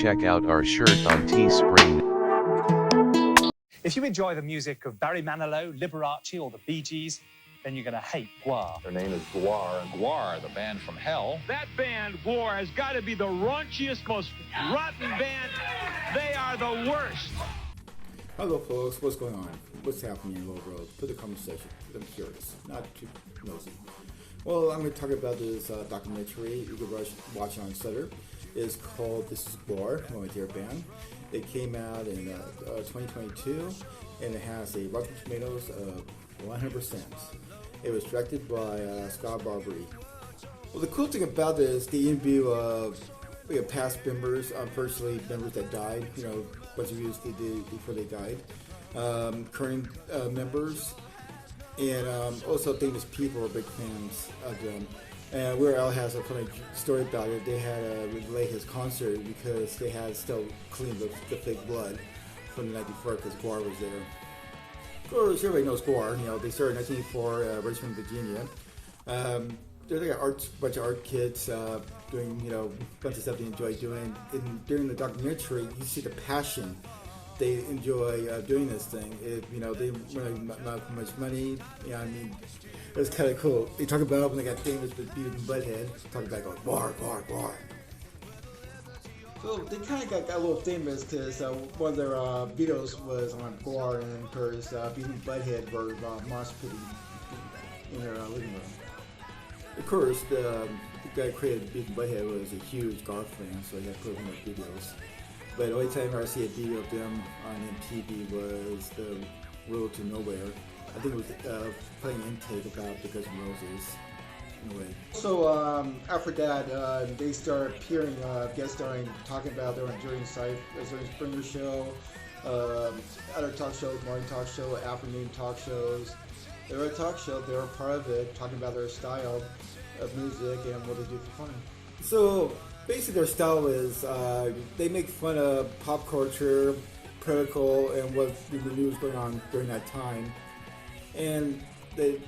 check out our shirt on Teespring. If you enjoy the music of Barry Manilow, Liberace, or the Bee Gees, then you're going to hate Gwar. Their name is Gwar. Gwar, the band from hell. That band, Gwar, has got to be the raunchiest, most rotten band. They are the worst. Hello folks, what's going on? What's happening in the world? Put the comment section, I'm curious, not too nosy. Well, I'm going to talk about this documentary you can watch on Sutter. It's called This is Gwar, one of their band. It came out in 2022, and it has a Rotten Tomatoes of 100%. It was directed by Scott Barbary. Well, the cool thing about this, the interview of past members, unfortunately members that died, bunch of years they did before they died, current members, and also famous people are big fans of them. And Weird Al has a funny story about it. They had to delay his concert because they had still cleaned the fake blood from the night before because Gwar was there. Of course, everybody knows Gwar. They started in 1984, Richmond, Virginia. They're like a bunch of art kids doing, a bunch of stuff they enjoy doing. And during the documentary, you see the passion they enjoy doing this thing. They really not much money. It was kind of cool. They talk about when they got famous with Beavis and Butthead. Talk about going Gwar, Gwar, Gwar. So they kind of got a little famous because one of their videos was on Gwar, and because Beavis and Butthead were mosh pitting in their living room. Of course, the guy who created Beavis and Butthead was a huge Gwar fan, so he had put in their videos. But the only time I see a video of them on MTV was the Road to Nowhere. I think it was playing intake about the Guns N' Roses. Anyway. So after that, they started appearing, guest starring, talking about their during Springer Show, other talk shows, morning talk show, afternoon talk shows. They were a talk show. They were part of it, talking about their style of music and what they do for fun. So basically, their style is they make fun of pop culture, political, and what the news going on during that time. And they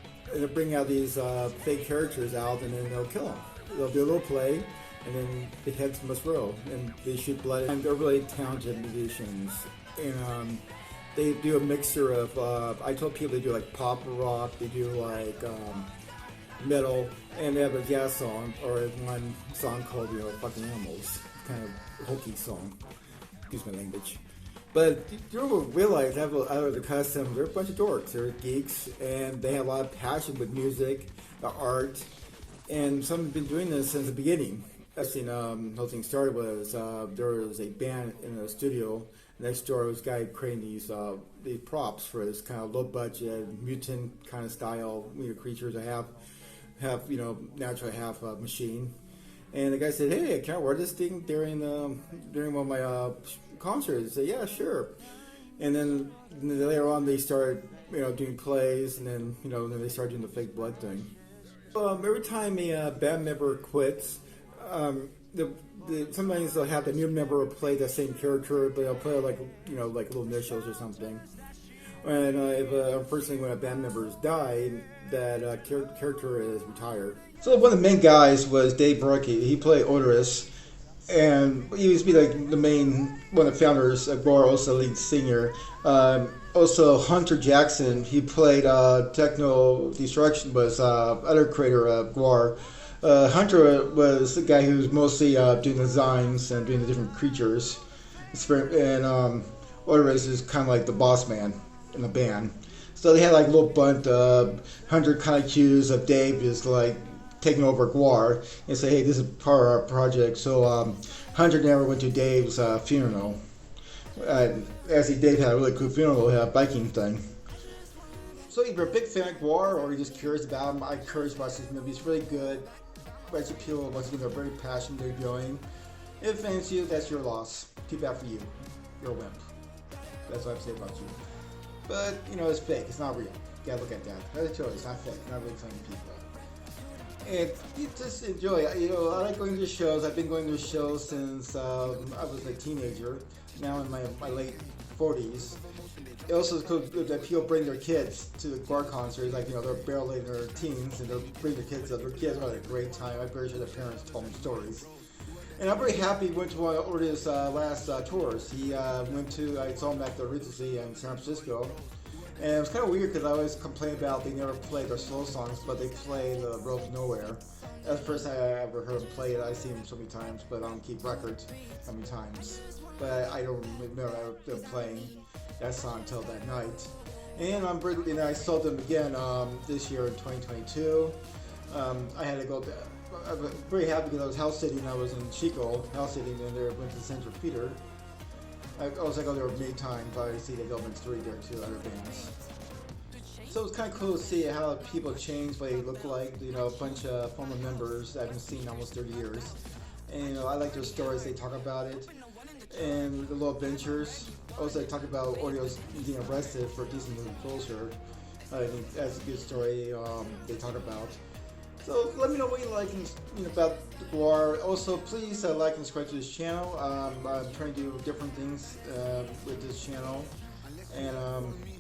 bring out these fake characters out, and then they'll kill them. They'll do a little play, and then the heads must roll, and they shoot blood. And they're really talented musicians, and they do a mixture of. I told people they do like pop rock, they do like metal, and they have a jazz song or one song called "Fucking Animals," kind of hokey song. Excuse my language. But you don't realize out of the custom, they're a bunch of dorks. They're geeks, and they have a lot of passion with music, the art, and some have been doing this since the beginning. Actually, the whole thing started was there was a band in a studio. Next door was a guy creating these props for this kind of low budget mutant kind of style creatures that have natural, half machine. And the guy said, "Hey, can I wear this thing during one of my concerts?" I said, "Yeah, sure." And then later on, they started doing plays, and then then they started doing the fake blood thing. Every time a band member quits, sometimes they'll have the new member play the same character, but they'll play like little initials or something. And unfortunately, when a band member died, that character is retired. So one of the main guys was Dave Brockie. He played Odorous, and he used to be like one of the founders of Gwar, also lead singer. Also Hunter Jackson, he played Techno Destruction, was other creator of Gwar. Hunter was the guy who was mostly doing the designs and doing the different creatures. And Odorous is kind of like the boss man in the band. So they had like a little bunt. Hunter kind of accused of Dave is like taking over Gwar and say, "Hey, this is part of our project." So Hunter never went to Dave's funeral. Dave had a really cool funeral, he had a biking thing. So if you're a big fan of Gwar or you're just curious about him, I encourage you to watch this movie. It's really good. Right, people, once again, they're very passionate, they're enjoying. If it offends you, that's your loss. Too bad for you. You're a wimp. That's what I have to say about you. But, it's fake. It's not real. You gotta look at that. That's a choice. It's not fake. It's not really killing people. And you just enjoy it. I like going to shows. I've been going to shows since I was a teenager. Now in my late 40s. It also is cool that people bring their kids to the Gwar concerts. Like, they're barely in their teens, and they'll bring their kids up. Their kids are having a great time. I'm very sure their parents told them stories. And I'm very happy he went to one of his last tours. He went to, I saw him at the Richmond in San Francisco. And it was kind of weird because I always complain about they never play their slow songs, but they play the Road to Nowhere. That's the first time I ever heard him play it. I've seen him so many times, but I don't keep records how many times. But I don't remember them playing that song until that night. And I saw them again this year in 2022. I had to go. I was very happy because I was house sitting. I was in Chico, house sitting, and there went to Central Peter. I was like, oh, there were many times, but I see the Elements 3 there too, other bands. So it's kind of cool to see how people change, what they look like. You know, a bunch of former members that I haven't seen in almost 30 years. And you know, I like their stories. They talk about it, and the little adventures. Also, they talk about Oreos getting arrested for decent closure. I think that's a good story. They talk about. So let me know what you like about the Gwar. Also, please like and subscribe to this channel. I'm trying to do different things with this channel. And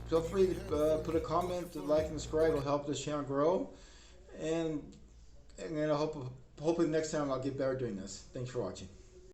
feel free to put a comment, like and subscribe. It'll help this channel grow. And I hope hopefully next time I'll get better doing this. Thanks for watching.